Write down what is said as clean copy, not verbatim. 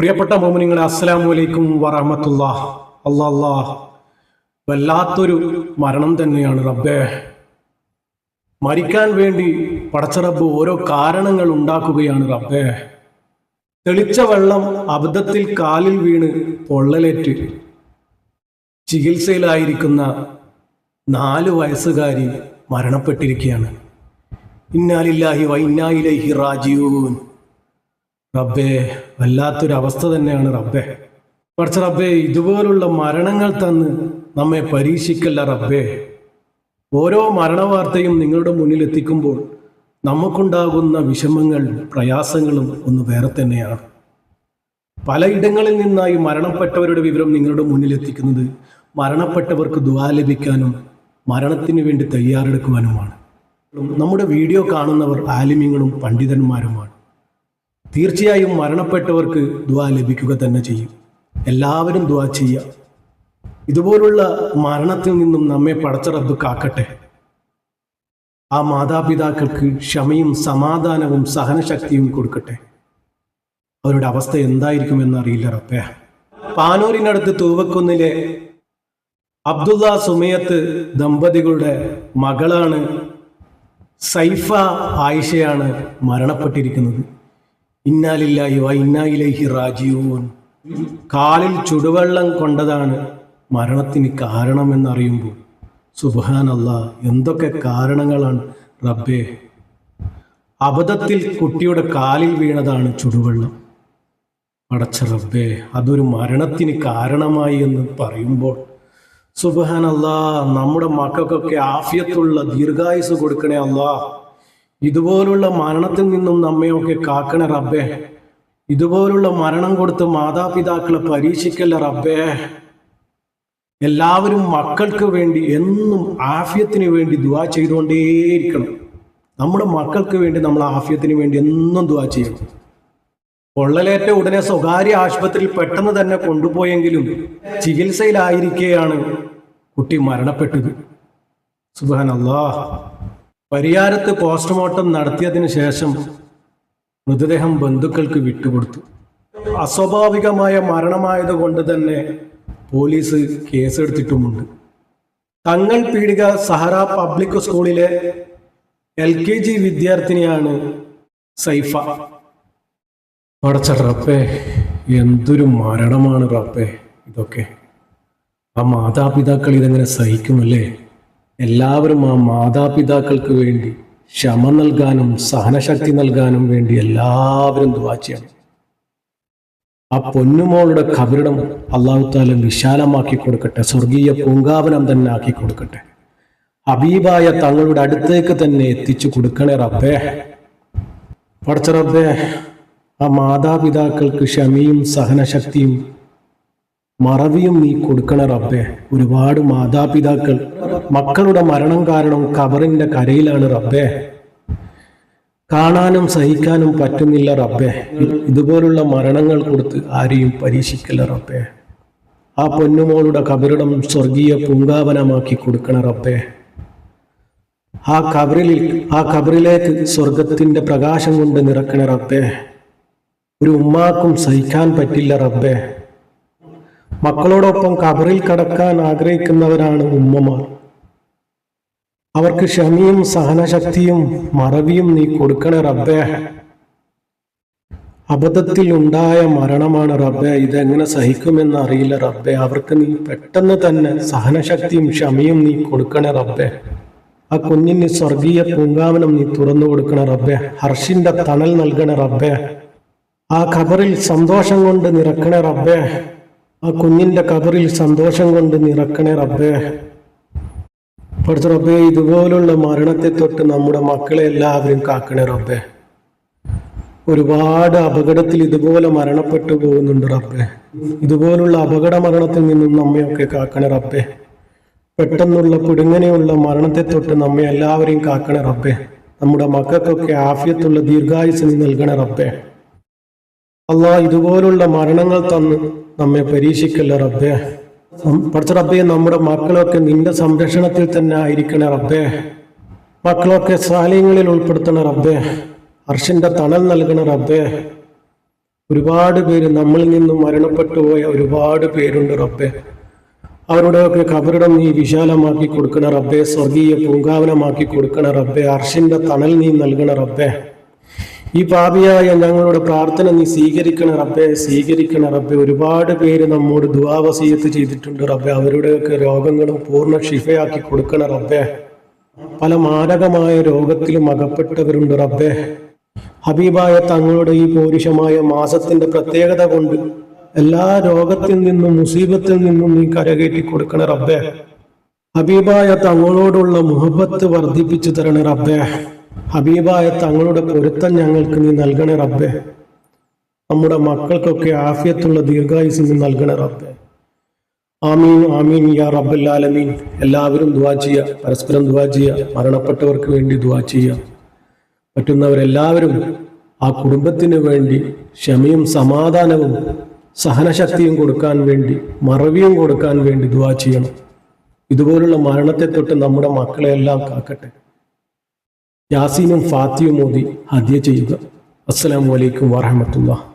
പ്രിയപ്പെട്ട മോമിനിങ്ങളെ, അസ്സലാമു അലൈക്കും വറഹ്മത്തുള്ളാഹി. അല്ലാഹ് വല്ലാത്തൊരു മരണം തന്നെയാണ് റബ്ബേ. മരിക്കാൻ വേണ്ടി പടച്ച റബ്ബ് ഓരോ കാരണങ്ങൾ ഉണ്ടാക്കുകയാണ് റബ്ബേ. തെളിച്ച വെള്ളം അബദ്ധത്തിൽ കാലിൽ വീണ് പൊള്ളലേറ്റ് ചികിത്സയിലായിരിക്കുന്ന 4 വയസ്സുകാരി മരണപ്പെട്ടിരിക്കുകയാണ്. ഇന്നാ ലില്ലാഹി വ ഇന്നാ ഇലൈഹി റാജിഊൻ. റബ്ബേ, വല്ലാത്തൊരവസ്ഥ തന്നെയാണ് റബ്ബേ. പടച്ച റബ്ബേ, ഇതുപോലുള്ള മരണങ്ങൾ തന്ന് നമ്മെ പരീക്ഷിക്കല്ല റബ്ബേ. ഓരോ മരണവാർത്തയും നിങ്ങളുടെ മുന്നിൽ എത്തിക്കുമ്പോൾ നമുക്കുണ്ടാകുന്ന വിഷമങ്ങളും പ്രയാസങ്ങളും ഒന്ന് വേറെ തന്നെയാണ്. പലയിടങ്ങളിൽ നിന്നായി മരണപ്പെട്ടവരുടെ വിവരം നിങ്ങളുടെ മുന്നിൽ എത്തിക്കുന്നത് മരണപ്പെട്ടവർക്ക് ദുആ ലഭിക്കാനും മരണത്തിന് വേണ്ടി തയ്യാറെടുക്കുവാനുമാണ്. നമ്മുടെ വീഡിയോ കാണുന്നവർ ആലിമീങ്ങളും പണ്ഡിതന്മാരുമാണ്. തീർച്ചയായും മരണപ്പെട്ടവർക്ക് ദുആ ലഭിക്കുക തന്നെ ചെയ്യും. എല്ലാവരും ദുആ ചെയ്യുക. ഇതുപോലുള്ള മരണത്തിൽ നിന്നും നമ്മെ പടച്ച റബ്ബ് കാക്കട്ടെ. ആ മാതാപിതാക്കൾക്ക് ക്ഷമയും സമാധാനവും സഹനശക്തിയും കൊടുക്കട്ടെ. അവരുടെ അവസ്ഥ എന്തായിരിക്കുമെന്ന് അറിയില്ല റബ്ബേ. പാനൂരിനടുത്ത് തൂവക്കുന്നിലെ അബ്ദുള്ള സുമയത്ത് ദമ്പതികളുടെ മകളാണ് സൈഫ ആയിഷയാണ് മരണപ്പെട്ടിരിക്കുന്നത്. ഇന്നാ ലില്ലാഹി വ ഇന്നാ ഇലൈഹി റാജിഊൻ. കാലിൽ ചുടുവെള്ളം കൊണ്ടതാണ് മരണത്തിന് കാരണമെന്നറിയുമ്പോൾ സുബ്ഹാനല്ലാഹ്, എന്തൊക്കെ കാരണങ്ങളാണ് റബ്ബേ. അബദ്ധത്തിൽ കുട്ടിയുടെ കാലിൽ വീണതാണ് ചുടുവെള്ളം. പടച്ച റബ്ബേ, അതൊരു മരണത്തിന് കാരണമായി എന്ന് പറയുമ്പോൾ സുബ്ഹാനല്ലാഹ്, നമ്മുടെ മക്കൾക്കൊക്കെ ആഫിയത്തുള്ള ദീർഘായുസ് കൊടുക്കണേ അല്ലാഹ്. ഇതുപോലുള്ള മരണത്തിൽ നിന്നും നമ്മയൊക്കെ കാക്കണേ റബ്ബേ. ഇതുപോലുള്ള മരണം കൊടുത്ത് മാതാപിതാക്കളെ പരീക്ഷിക്കല്ല റബ്ബേ. എല്ലാവരും മക്കൾക്ക് വേണ്ടി എന്നും ആഫിയത്തിന് വേണ്ടി ദുആ ചെയ്തുകൊണ്ടേയിരിക്കണം. നമ്മുടെ മക്കൾക്ക് വേണ്ടി നമ്മൾ ആഫിയത്തിന് വേണ്ടി എന്നും ദുആ ചെയ്യണം. പൊള്ളലേറ്റ ഉടനെ സ്വകാര്യ ആശുപത്രിയിൽ പെട്ടെന്ന് തന്നെ കൊണ്ടുപോയെങ്കിലും ചികിത്സയിലായിരിക്കെയാണ് കുട്ടി മരണപ്പെട്ടത്. സുബ്ഹാനല്ലാഹ്. പരിയാരത്ത് പോസ്റ്റ്മോർട്ടം നടത്തിയതിനു ശേഷം മൃതദേഹം ബന്ധുക്കൾക്ക് വിട്ടുകൊടുത്തു. അസ്വാഭാവികമായ മരണമായതുകൊണ്ട് തന്നെ പോലീസ് കേസെടുത്തിട്ടുമുണ്ട്. തങ്ങൾ പീടിക സഹറ പബ്ലിക് സ്കൂളിലെ LKG വിദ്യാർത്ഥിനിയാണ് സൈഫ. പടച്ച റബ്ബേ, എന്തൊരു മരണമാണ് റബ്ബേ ഇതൊക്കെ. ആ മാതാപിതാക്കൾ ഇതെങ്ങനെ സഹിക്കുമല്ലേ? എല്ലാവരും ആ മാതാപിതാക്കൾക്ക് വേണ്ടി ക്ഷമ നൽകാനും സഹനശക്തി നൽകാനും വേണ്ടി എല്ലാവരും ദുആ ചെയ്യണം. ആ പൊന്നുമോളുടെ ഖബറിടം അല്ലാഹു തആല വിശാലമാക്കി കൊടുക്കട്ടെ. സ്വർഗീയ പൂങ്കാവനം തന്നെ ആക്കി കൊടുക്കട്ടെ. ഹബീബായ തങ്ങളുടെ അടുത്തേക്ക് തന്നെ എത്തിച്ചു കൊടുക്കണേ റബ്ബേ. പടച്ച റബ്ബേ, ആ മാതാപിതാക്കൾക്ക് ക്ഷമയും സഹനശക്തിയും മറവിയും നീ കൊടുക്കണ റബ്ബേ. ഒരുപാട് മാതാപിതാക്കൾ മക്കളുടെ മരണം കാരണം ഖബറിന്റെ കരയിലാണ് റബ്ബേ. കാണാനും സഹിക്കാനും പറ്റുന്നില്ല റബ്ബേ. ഇതുപോലുള്ള മരണങ്ങൾ കൊടുത്ത് ആരെയും പരീക്ഷിക്കല്ല റബ്ബേ. ആ പൊന്നുമോളുടെ ഖബറിടം സ്വർഗീയ പൂങ്കാവനമാക്കി കൊടുക്കണ റബ്ബേ. ആ ഖബറിലേക്ക് സ്വർഗത്തിന്റെ പ്രകാശം കൊണ്ട് നിറക്കണ റബ്ബേ. ഒരു ഉമ്മാക്കും സഹിക്കാൻ പറ്റില്ല റബ്ബേ. മക്കളോടൊപ്പം ഖബറിൽ കടക്കാൻ ആഗ്രഹിക്കുന്നവരാണ് ഉമ്മമാർ. അവർക്ക് ക്ഷമയും സഹനശക്തിയും മറവിയും നീ കൊടുക്കണേ റബ്ബേ. അബദ്ധത്തിൽ ഉണ്ടായ മരണമാണ് റബ്ബേ. ഇതെങ്ങനെ സഹിക്കുമെന്ന് അറിയില്ല റബ്ബേ. അവർക്ക് നീ പെട്ടെന്ന് തന്നെ സഹനശക്തിയും ക്ഷമയും നീ കൊടുക്കണേ റബ്ബേ. ആ കുഞ്ഞിന് സ്വർഗീയ പൂങ്കാവനം നീ തുറന്നു കൊടുക്കണേ റബ്ബേ. ഹർഷിന്റെ തണൽ നൽകണേ റബ്ബേ. ആ ഖബറിൽ സന്തോഷം കൊണ്ട് നിറക്കണേ റബ്ബേ. ആ കുഞ്ഞിന്റെ ഖബറിൽ സന്തോഷം കൊണ്ട് നിറക്കണേ റബ്ബേ. പടച്ച റബ്ബേ, ഇതുപോലുള്ള മരണത്തെ തൊട്ട് നമ്മുടെ മക്കളെ എല്ലാവരും കാക്കണേ റബ്ബേ. ഒരുപാട് അപകടത്തിൽ ഇതുപോലെ മരണപ്പെട്ടു പോകുന്നുണ്ട് റബ്ബേ. ഇതുപോലുള്ള അപകട മരണത്തിൽ നിന്നും നമ്മയൊക്കെ കാക്കണേ റബ്ബേ. പെട്ടെന്നുള്ള പിടുങ്ങനെയുള്ള മരണത്തെ തൊട്ട് നമ്മെ എല്ലാവരെയും കാക്കണേ റബ്ബേ. നമ്മുടെ മക്കൾക്കൊക്കെ ആഫിയത്തുള്ള ദീർഘായുസ് നീ നൽകണേ റബ്ബേ. അല്ലാഹ്, ഇതുപോലുള്ള മരണങ്ങൾ തന്ന് നമ്മെ പരീക്ഷിക്കല്ല റബ്ബേ. പടച്ച റബ്ബേ, നമ്മുടെ മക്കളൊക്കെ നിന്റെ സംരക്ഷണത്തിൽ തന്നെ ആയിരിക്കണേ റബ്ബേ. മക്കളൊക്കെ സാലിഹ്യങ്ങളിൽ ഉൾപ്പെടുത്തണ റബ്ബേ. അർശിന്റെ തണൽ നൽകണ റബ്ബേ. ഒരുപാട് പേര് നമ്മളിൽ നിന്നും മരണപ്പെട്ടു പോയ ഒരുപാട് പേരുണ്ട് റബ്ബെ. അവരുടെയൊക്കെ ഖബറിടം നീ വിശാലമാക്കി കൊടുക്കണ റബ്ബെ, സ്വർഗീയ പൂങ്കാവനമാക്കി കൊടുക്കണ റബ്ബെ, അർഷിന്റെ തണൽ നീ നൽകണ റബ്ബെ. ഈ പാപിയായ ഞങ്ങളുടെ പ്രാർത്ഥന നീ സ്വീകരിക്കണ റബ്ബെ, സ്വീകരിക്കണ റബ്ബെ. ഒരുപാട് പേര് നമ്മോട് ദുആ വസിയത്ത് ചെയ്തിട്ടുണ്ട് റബ്ബെ. അവരുടെയൊക്കെ രോഗങ്ങളും പൂർണ്ണ ശിഫയാക്കി കൊടുക്കണ റബ്ബെ. പല മാരകമായ രോഗത്തിലും അകപ്പെട്ടവരുണ്ട് റബ്ബെ. ഹബീബായ തങ്ങളുടെ ഈ പൗരുഷമായ മാസത്തിന്റെ പ്രത്യേകത കൊണ്ട് എല്ലാ രോഗത്തിൽ നിന്നും മുസീബത്തിൽ നിന്നും നീ കരകയറ്റി കൊടുക്കണ റബ്ബെ. ഹബീബായ തങ്ങളോടുള്ള മുഹബത്ത് വർദ്ധിപ്പിച്ചു തരണ റബ്ബെ. ഹബീബായ തങ്ങളുടെ പൊരുത്തം ഞങ്ങൾക്ക് നീ നൽകണേ റബ്ബെ. നമ്മുടെ മക്കൾക്കൊക്കെ ആഫിയത്തുള്ള ദീർഘായുസ് നീ നൽകണേ റബ്ബെ. ആമീൻ ആമീൻ യാ റബ്ബൽ ആലമീൻ. എല്ലാവരും ദുആ ചെയ്യുക, പരസ്പരം ദുആ ചെയ്യുക, മരണപ്പെട്ടവർക്ക് വേണ്ടി ദുആ ചെയ്യുക. പറ്റുന്നവരെല്ലാവരും ആ കുടുംബത്തിന് വേണ്ടി ക്ഷമയും സമാധാനവും സഹനശക്തിയും കൊടുക്കാൻ വേണ്ടി, മറവിയും കൊടുക്കാൻ വേണ്ടി ദുആ ചെയ്യണം. ഇതുപോലുള്ള മരണത്തെ തൊട്ട് നമ്മുടെ മക്കളെ എല്ലാം കാക്കട്ടെ. യാസീനും ഫാത്തിയും ഓതി ഹദിയ ചെയ്യുക. അസ്സലാമു അലൈക്കും വറഹ്മത്തുള്ളാഹി.